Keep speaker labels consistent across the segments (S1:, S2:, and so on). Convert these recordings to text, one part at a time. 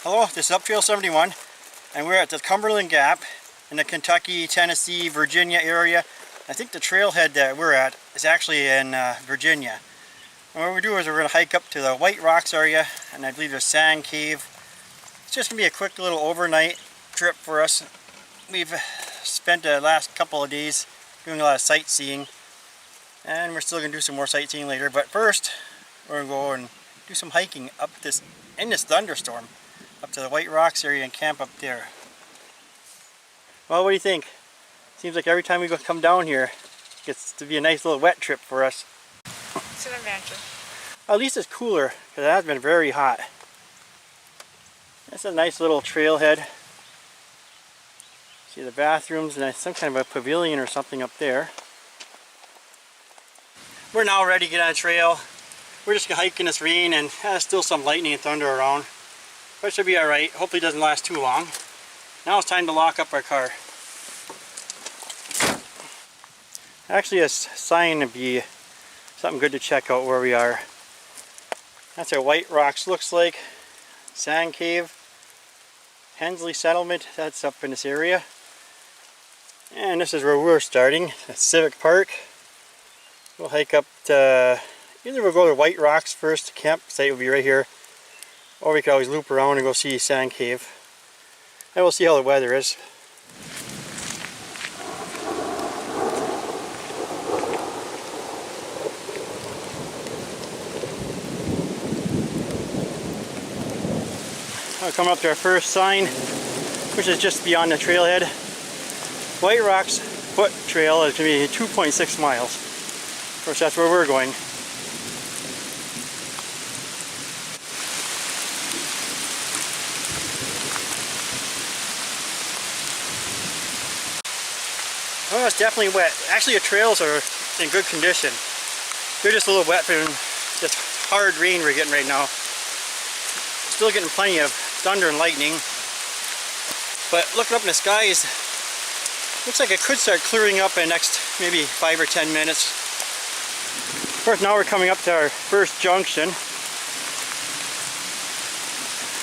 S1: Hello, this is Up Trail 71 and we're at the Cumberland Gap in the Kentucky, Tennessee, Virginia area. I think the trailhead that we're at is actually in Virginia. And what we're doing is we're going to hike up to the White Rocks area, and I believe there's Sand Cave. It's just going to be a quick little overnight trip for us. We've spent the last couple of days doing a lot of sightseeing, and we're still going to do some more sightseeing later. But first, we're going to go and do some hiking up in this thunderstorm up to the White Rocks area and camp up there. Well, what do you think? Seems like every time we come down here, it gets to be a nice little wet trip for us.
S2: It's an adventure.
S1: At least it's cooler, because it has been very hot. It's a nice little trailhead. See the bathrooms and some kind of a pavilion or something up there. We're now ready to get on a trail. We're just going to hike in this rain, and there's still some lightning and thunder around. But it should be alright. Hopefully it doesn't last too long. Now it's time to lock up our car. Actually, a sign would be something good to check out where we are. That's what White Rocks looks like. Sand Cave. Hensley Settlement, that's up in this area. And this is where we're starting, at Civic Park. We'll hike up to, either we'll go to White Rocks first, the campsite will be right here. Or we could always loop around and go see Sand Cave. And we'll see how the weather is. We're coming up to our first sign, which is just beyond the trailhead. White Rocks Foot Trail is going to be 2.6 miles. Of course, that's where we're going. Oh, it's definitely wet. Actually, the trails are in good condition. They're just a little wet from this hard rain we're getting right now. Still getting plenty of thunder and lightning. But looking up in the skies, looks like it could start clearing up in the next maybe 5 or 10 minutes. Of course, now we're coming up to our first junction.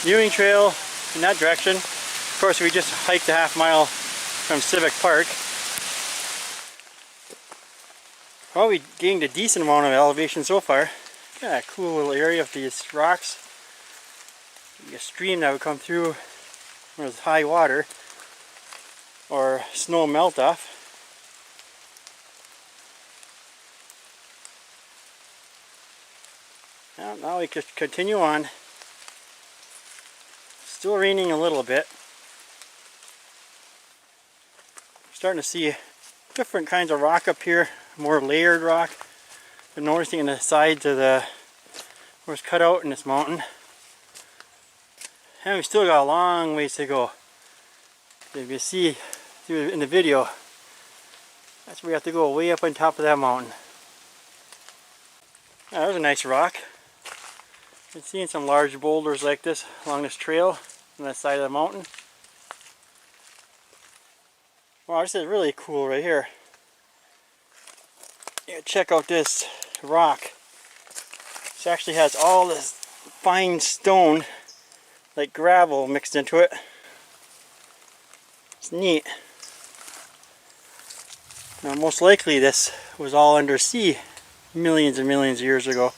S1: Viewing trail in that direction. Of course, we just hiked a half mile from Civic Park. Well, we gained a decent amount of elevation so far. Got a cool little area of these rocks. A stream that would come through when there's high water or snow melt off. Now we could continue on. Still raining a little bit. Starting to see different kinds of rock up here, more layered rock. I'm noticing in the sides of where it's cut out in this mountain. And we still got a long ways to go. If you see in the video, that's where we have to go, way up on top of that mountain. Oh, that was a nice rock. Been seeing some large boulders like this along this trail on that side of the mountain. Wow, this is really cool right here. Yeah, check out this rock. This actually has all this fine stone, like gravel, mixed into it. It's neat. Now, most likely this was all under sea millions and millions of years ago.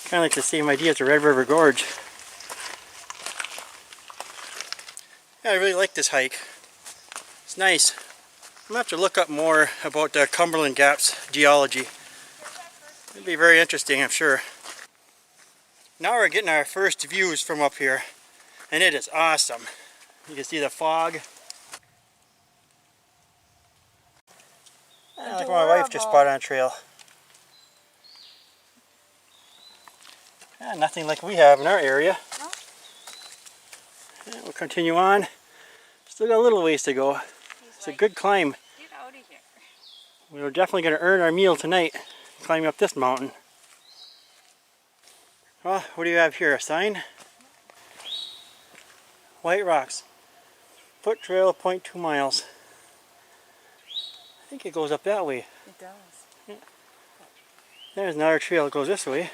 S1: Kind of like the same idea as the Red River Gorge. Yeah, I really like this hike. It's nice. I'm going to have to look up more about the Cumberland Gap's geology. It'll be very interesting, I'm sure. Now we're getting our first views from up here, and it is awesome. You can see the fog. Like my wife just spotted on a trail. Yeah, nothing like we have in our area. No. Yeah, we'll continue on. Still got a little ways to go. It's a good climb.
S2: Get out of here.
S1: We're definitely going to earn our meal tonight, climbing up this mountain. Well, what do you have here? A sign? White Rocks. Foot trail, 0.2 miles. I think it goes up that way.
S2: It does.
S1: Yeah. There's another trail that goes this way.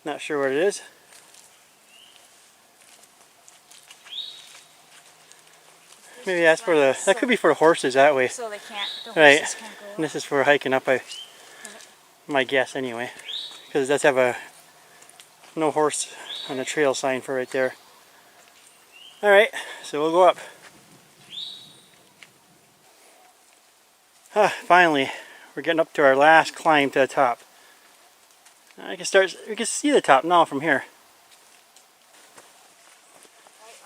S1: Not sure what it is. Maybe that's for the, that could be for the horses that way.
S2: So they can't, the
S1: Right.
S2: horses can't go up.
S1: And this is for hiking up, my guess anyway. Because it does have a no horse on the trail sign for right there. Alright, so we'll go up. Finally, we're getting up to our last climb to the top. We can see the top now from here.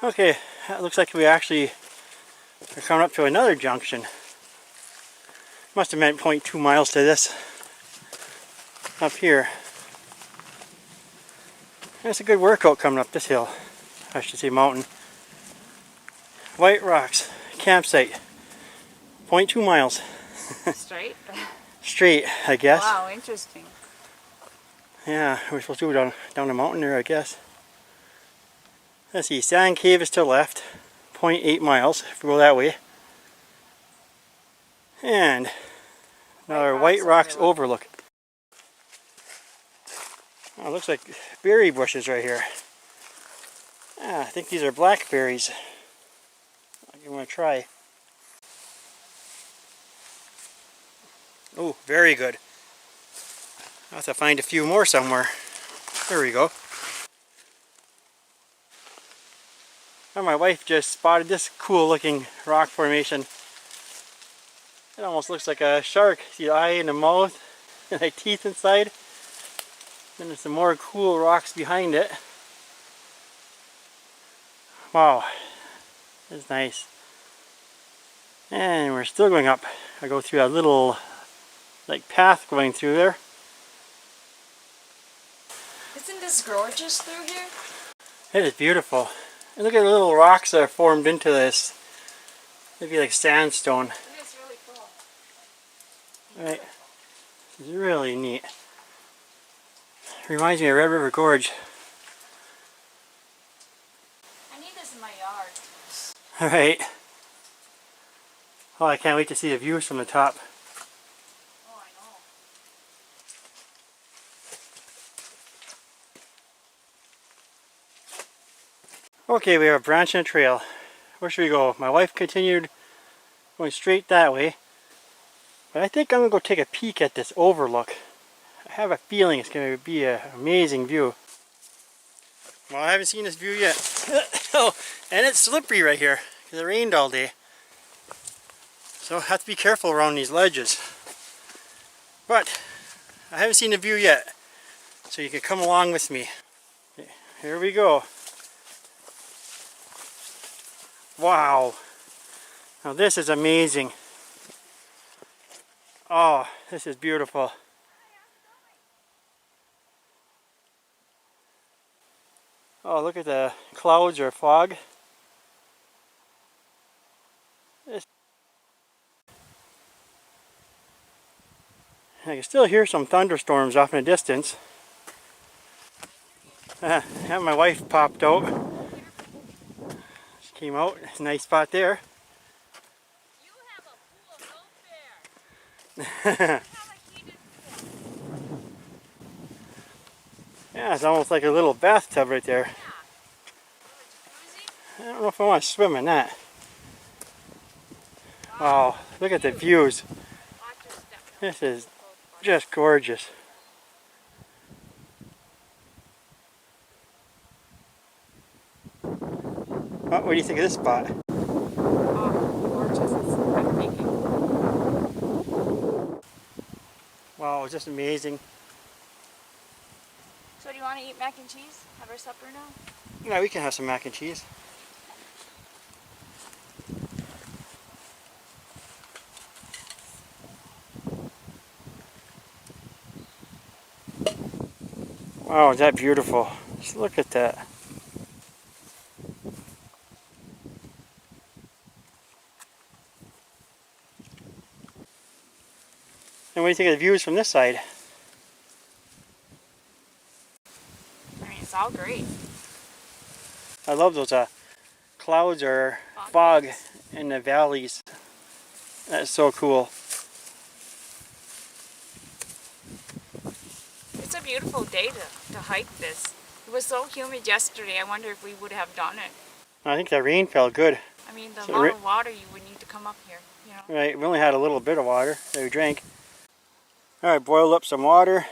S1: Okay, that looks like we actually are coming up to another junction. Must have meant 0.2 miles to this up here. It's a good workout coming up this hill. I should say mountain. White Rocks campsite. 0.2 miles.
S2: Straight?
S1: Straight, I guess.
S2: Wow, interesting.
S1: Yeah, we're supposed to go down the mountain there, I guess. Let's see, Sand Cave is to the left. 0.8 miles if we go that way. And another White Rocks overlook. Oh, it looks like berry bushes right here. I think these are blackberries. I'll give them a try. Oh, very good. I'll have to find a few more somewhere. There we go. And my wife just spotted this cool looking rock formation. It almost looks like a shark. See the eye and the mouth and the teeth inside. Then there's some more cool rocks behind it. Wow, that's nice. And we're still going up. I go through a little like path going through there.
S2: Isn't this gorgeous through here?
S1: It is beautiful. And look at the little rocks that are formed into this. Maybe like sandstone.
S2: It is really cool.
S1: Right. It's really neat. Reminds me of Red River Gorge.
S2: I need this in my yard.
S1: Alright. Oh, I can't wait to see the views from the top.
S2: Oh, I know.
S1: Okay, we have a branch in a trail. Where should we go? My wife continued going straight that way. But I think I'm going to go take a peek at this overlook. I have a feeling it's going to be an amazing view. Well, I haven't seen this view yet. Oh, and it's slippery right here because it rained all day. So I have to be careful around these ledges. But I haven't seen the view yet. So you can come along with me. Here we go. Wow. Now this is amazing. Oh, this is beautiful. Oh, look at the clouds or fog. I can still hear some thunderstorms off in the distance. Yeah, my wife popped out. She came out. It's a nice spot there.
S2: You have a pool, don't there?
S1: Yeah, it's almost like a little bathtub right there. I don't know if I want to swim in that. Wow, look at the views. This is just gorgeous. Oh, what do you think of this spot?
S2: Oh, gorgeous. It's breathtaking.
S1: Wow, just amazing.
S2: So do you want to eat mac and cheese? Have our supper now?
S1: Yeah, we can have some mac and cheese. Wow, is that beautiful? Just look at that. And what do you think of the views from this side?
S2: I mean, it's all great.
S1: I love those clouds or fog in the valleys. That's so cool.
S2: It's a a beautiful day to hike this. It was so humid yesterday, I wonder if we would have done it.
S1: I think that rain felt good.
S2: I mean, the
S1: So
S2: amount of water you would need to come up here, you know.
S1: Right, we only had a little bit of water that we drank. Alright, boiled up some water.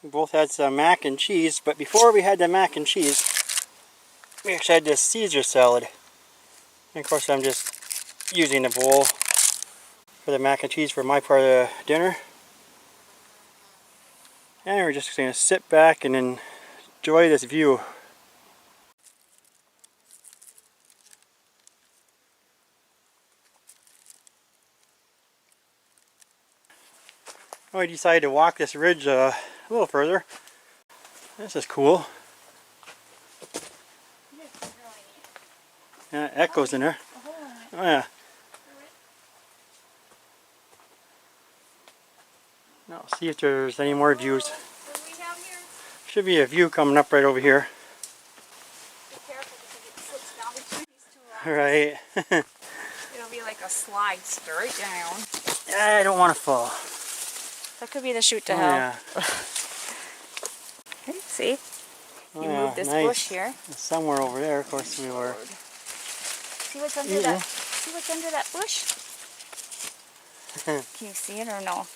S1: We both had some mac and cheese, but before we had the mac and cheese, we actually had this Caesar salad. And of course I'm just using the bowl for the mac and cheese for my part of the dinner. And we're just going to sit back and enjoy this view. I decided to walk this ridge a little further. This is cool. Yeah, it echoes in there. Oh yeah. Now see if there's any more views.
S2: What do we have here?
S1: Should be a view coming up right over here.
S2: Be careful because it slips down between these two rocks.
S1: Right.
S2: It'll be like a slide straight down.
S1: I don't want to fall.
S2: That could be the chute to
S1: Oh,
S2: hell.
S1: yeah.
S2: Okay, see?
S1: Oh,
S2: You
S1: yeah,
S2: move this
S1: nice.
S2: bush here.
S1: Somewhere over there, of course we were.
S2: See what's under that? See what's under that bush? Can you see it or no?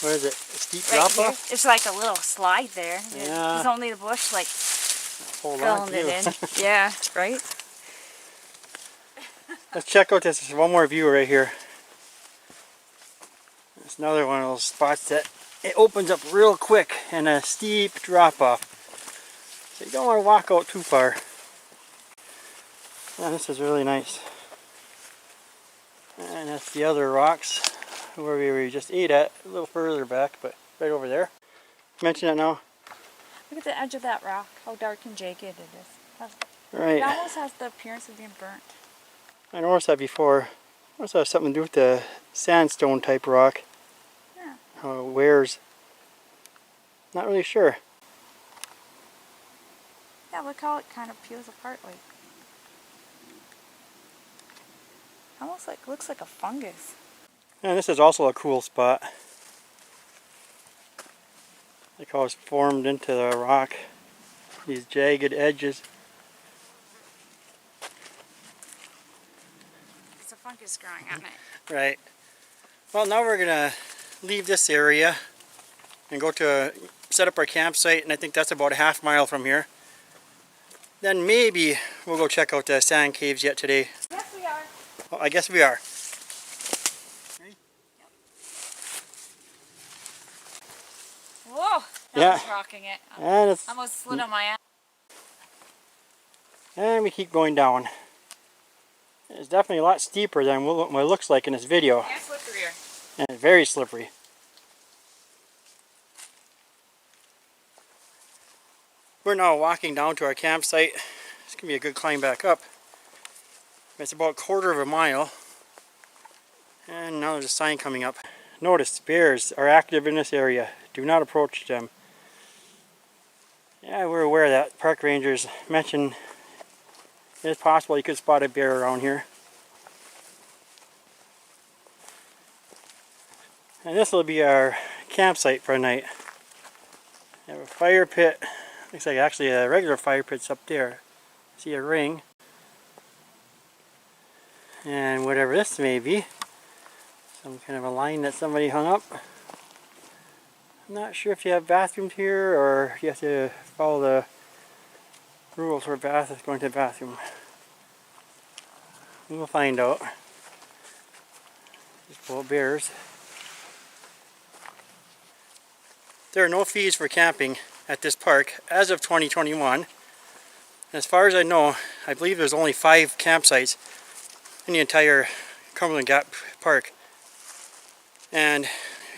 S1: What is it? A steep
S2: Right
S1: drop
S2: here.
S1: off?
S2: It's like a little slide there.
S1: Yeah.
S2: It's only the bush like
S1: Hold on
S2: filling
S1: to
S2: it
S1: you.
S2: in. Yeah, right?
S1: Let's check out this one more view right here. It's another one of those spots that it opens up real quick and a steep drop off. So you don't want to walk out too far. Yeah, this is really nice. And that's the other rocks where we just ate at, a little further back, but right over there. Mention it now.
S2: Look at the edge of that rock, how dark and jagged it is.
S1: Right.
S2: It almost has the appearance of being burnt.
S1: I noticed that before. I noticed that has something to do with the sandstone type rock.
S2: Yeah.
S1: How it wears. Not really sure.
S2: Yeah, look how it kind of peels apart like. Almost like, looks like a fungus.
S1: And this is also a cool spot. Like how it's formed into the rock. These jagged edges.
S2: It's a fungus growing on it.
S1: Right. Well, now we're gonna leave this area and go to set up our campsite, and I think that's about a half mile from here. Then maybe we'll go check out the sand caves yet today.
S2: Yes, we are.
S1: Well, I guess we are.
S2: Whoa, that
S1: Yeah.
S2: was rocking it.
S1: And it's
S2: Almost slid on my ass.
S1: and we keep going down. It's definitely a lot steeper than what it looks like in this video,
S2: And slipperier.
S1: and it's very slippery. We're now walking down to our campsite. It's gonna be a good climb back up. It's about a quarter of a mile. And now there's a sign coming up. Notice bears are active in this area. Do not approach them. Yeah, we're aware of that. Park rangers mentioned it's possible you could spot a bear around here. And this will be our campsite for the night. We have a fire pit. Looks like actually a regular fire pit's up there. See a ring. And whatever this may be. Some kind of a line that somebody hung up. I'm not sure if you have bathrooms here or you have to follow the rules for going to the bathroom. We will find out. Just full of bears. There are no fees for camping at this park as of 2021. As far as I know, I believe there's only 5 campsites in the entire Cumberland Gap Park. And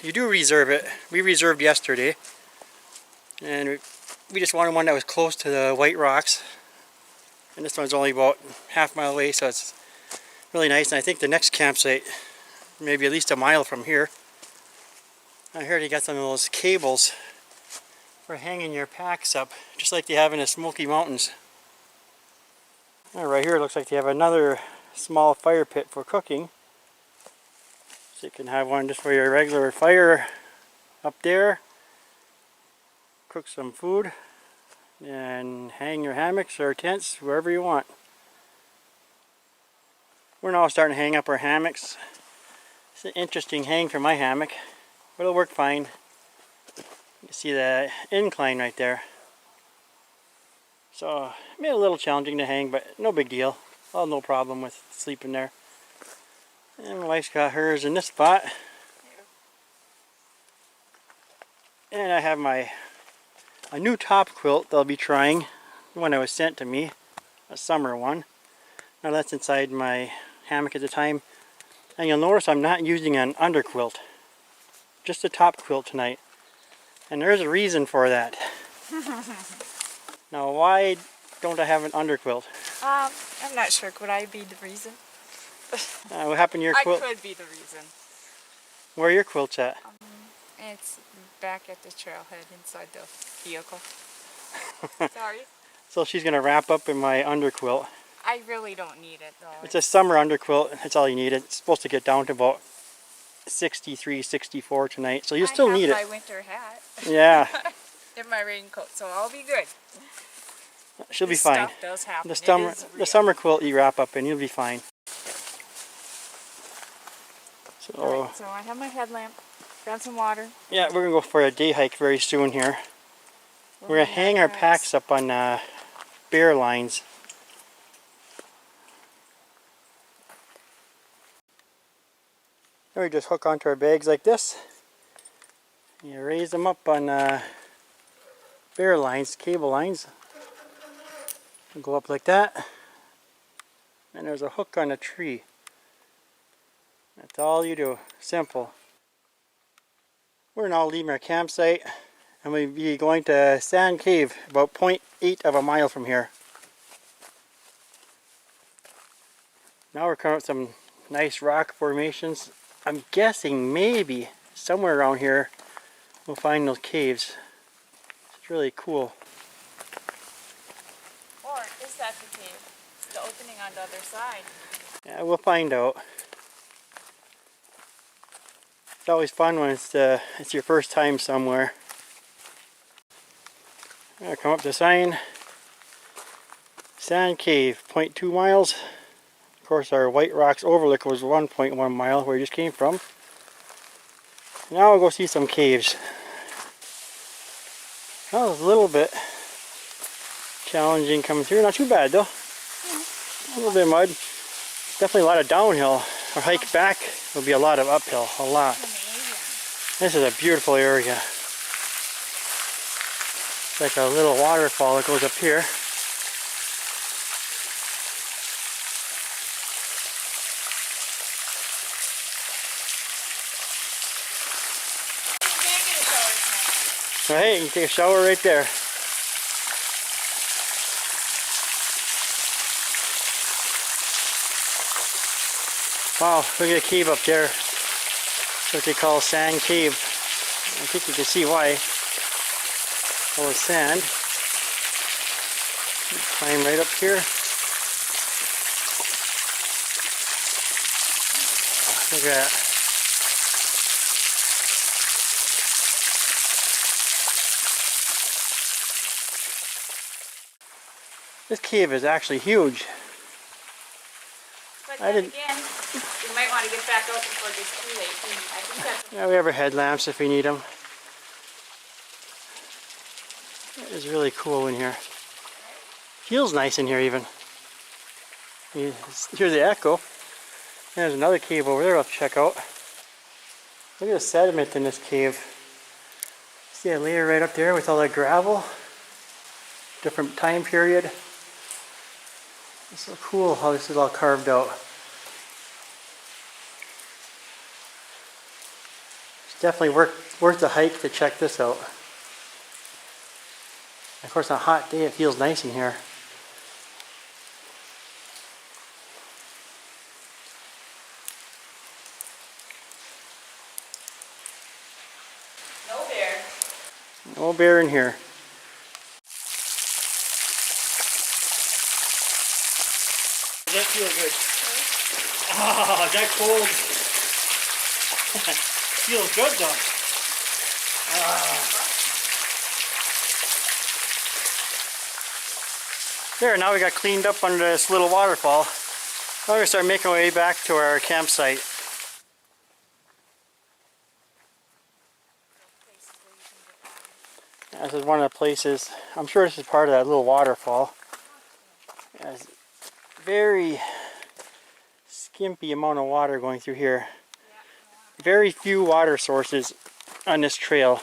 S1: you do reserve it. We reserved yesterday. And we just wanted one that was close to the white rocks. And this one's only about half mile away, so it's really nice. And I think the next campsite maybe at least a mile from here. I heard you got some of those cables for hanging your packs up, just like they have in the Smoky Mountains. And right here it looks like they have another small fire pit for cooking. So you can have one just for your regular fire up there. cook some food, and hang your hammocks or tents wherever you want. We're now starting to hang up our hammocks. It's an interesting hang for my hammock, but it'll work fine. You can see the incline right there. So it made it a little challenging to hang, but no big deal. I'll have no problem with sleeping there. And my wife's got hers in this spot. And I have a new top quilt that I'll be trying. The one that was sent to me, a summer one. Now that's inside my hammock at the time. And you'll notice I'm not using an underquilt. Just a top quilt tonight. And there's a reason for that. Now why don't I have an underquilt?
S2: I'm not sure. Could I be the reason?
S1: What happened to your quilt?
S2: I could be the reason.
S1: Where are your quilts at?
S2: It's back at the trailhead inside the vehicle. Sorry.
S1: So she's going to wrap up in my underquilt.
S2: I really don't need it though.
S1: It's a summer underquilt. That's all you need. It's supposed to get down to about 63, 64 tonight. So you still need it.
S2: I have my winter hat.
S1: Yeah.
S2: And my raincoat, so I'll be good.
S1: She'll be
S2: This
S1: fine.
S2: Stuff does happen.
S1: The summer quilt you wrap up in, you'll be fine. So,
S2: Alright, so I have my headlamp. Got some water.
S1: yeah, we're going to go for a day hike very soon here. We're going to hang our packs up on bear lines. Then we just hook onto our bags like this. You raise them up on bear lines, cable lines. And go up like that. And there's a hook on a tree. That's all you do. Simple. We're now leaving our campsite and we'll be going to Sand Cave, about 0.8 of a mile from here. Now we're coming up with some nice rock formations. I'm guessing maybe somewhere around here we'll find those caves. It's really cool.
S2: Or is that the cave? The opening on the other side.
S1: Yeah, we'll find out. It's always fun when it's your first time somewhere. I'll come up to the sign. Sand Cave, 0.2 miles. Of course our White Rocks overlook was 1.1 mile where we just came from. Now we'll go see some caves. That was a little bit challenging coming through. Not too bad though. A little bit of mud. Definitely a lot of downhill. Our hike back will be a lot of uphill. A lot. This is a beautiful area. It's like a little waterfall that goes up here. So hey, you can take a shower right there. Wow, look at the cave up there. That's what they call Sand Cave. I think you can see why. All the sand. Climb right up here. Look at that. This cave is actually huge.
S2: But
S1: I
S2: then
S1: didn't.
S2: again, you might want to get back out before it gets too late. I think that's
S1: Yeah, we have our headlamps if we need them. It is really cool in here. Feels nice in here even. You hear the echo. There's another cave over there I'll check out. Look at the sediment in this cave. See a layer right up there with all that gravel? Different time period. It's so cool how this is all carved out. It's definitely worth the hike to check this out. Of course, on a hot day it feels nice in here.
S2: no bear.
S1: No bear in here. Does that feel good? Oh, is that cold? Feels good though. There, now we got cleaned up under this little waterfall. Now we're going to start making our way back to our campsite. This is one of the places, I'm sure this is part of that little waterfall. There's very skimpy amount of water going through here. Very few water sources on this trail.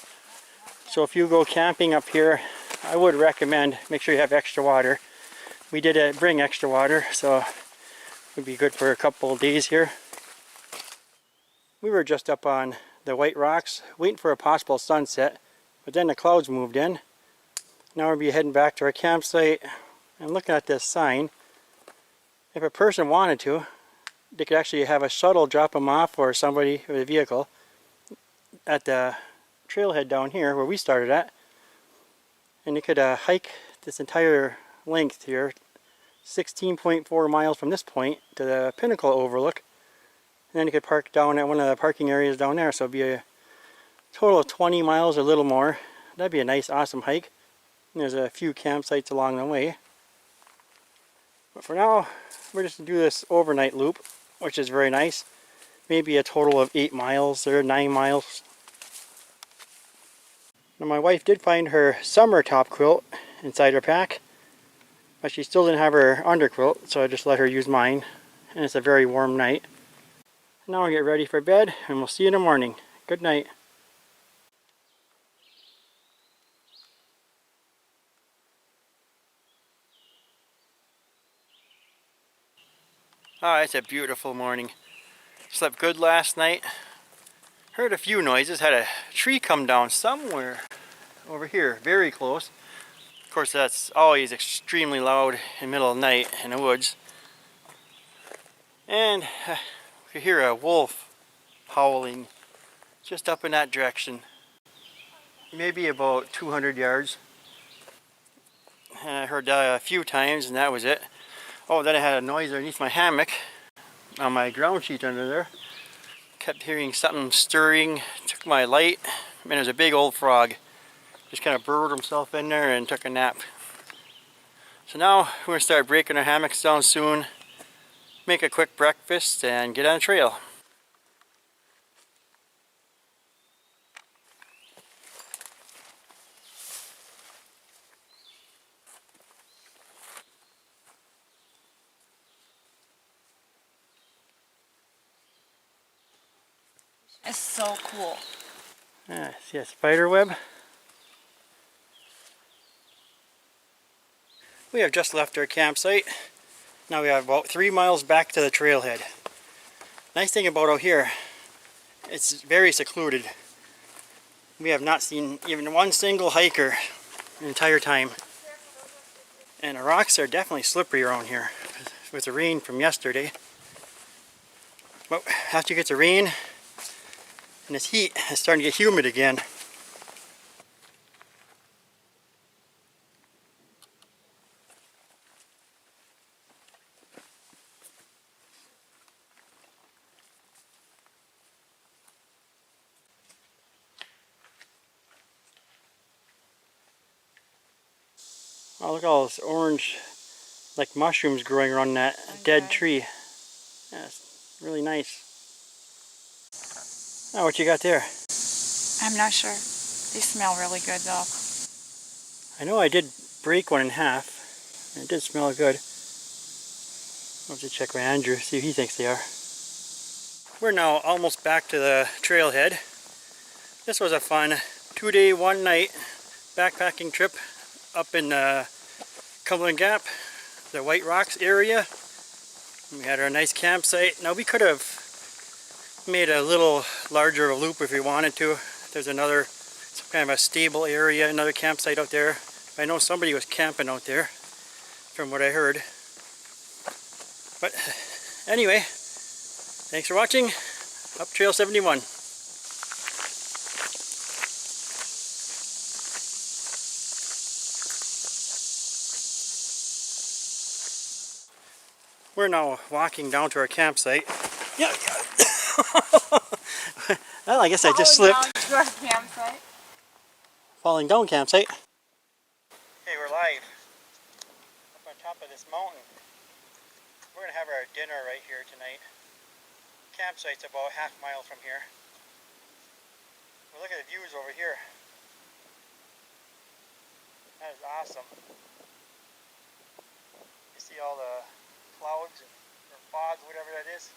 S1: So if you go camping up here, I would recommend make sure you have extra water. We did bring extra water, so it would be good for a couple of days here. We were just up on the White Rocks waiting for a possible sunset, but then the clouds moved in. Now we'll be heading back to our campsite and looking at this sign. If a person wanted to, they could actually have a shuttle drop them off, or somebody with a vehicle at the trailhead down here where we started at, and you could hike this entire length here, 16.4 miles from this point to the Pinnacle overlook, and then you could park down at one of the parking areas down there, so it'd be a total of 20 miles or a little more. That'd be a nice, awesome hike. And there's a few campsites along the way, but for now we're just going to do this overnight loop, which is very nice. Maybe a total of 8 miles or 9 miles. Now my wife did find her summer top quilt inside her pack, but she still didn't have her underquilt, so I just let her use mine, and it's a very warm night. Now I'll get ready for bed, and we'll see you in the morning. Good night. Oh, it's a beautiful morning. Slept good last night. Heard a few noises. Had a tree come down somewhere over here, very close. Of course, that's always extremely loud in the middle of the night in the woods. And I could hear a wolf howling just up in that direction. Maybe about 200 yards. And I heard that a few times, and that was it. Oh, then I had a noise underneath my hammock on my ground sheet under there. Kept hearing something stirring. Took my light, and there's a big old frog. Just kind of burrowed himself in there and took a nap. So now we're going to start breaking our hammocks down soon, make a quick breakfast, and get on the trail.
S2: It's so cool.
S1: See a spider web? We have just left our campsite. Now we have about 3 miles back to the trailhead. Nice thing about out here, it's very secluded. We have not seen even one single hiker the entire time. And the rocks are definitely slippery around here with the rain from yesterday. But after you get the rain and this heat, it's starting to get humid again. Oh, look at all this orange, like mushrooms growing around that dead tree. Yeah, it's really nice. Oh, what you got there?
S2: I'm not sure. They smell really good though.
S1: I know I did break one in half, and it did smell good. I'll have to check with Andrew, see if he thinks they are. We're now almost back to the trailhead. This was a fun 2-day, 1-night backpacking trip up in Cumberland Gap, the White Rocks area. We had our nice campsite. Now we could have made a little larger loop if we wanted to. There's another, some kind of a stable area, another campsite out there. I know somebody was camping out there, from what I heard. But anyway, thanks for watching. Up Trail 71. We're now walking down to our campsite. Yeah. Well, I guess I just slipped.
S2: Down to our campsite.
S1: Falling down campsite. Okay, we're live. Up on top top of this mountain. We're going to have our dinner right here tonight. Campsite's about half a mile from here. Well, look at the views over here. That is awesome. You see all the clouds or fog, whatever that is.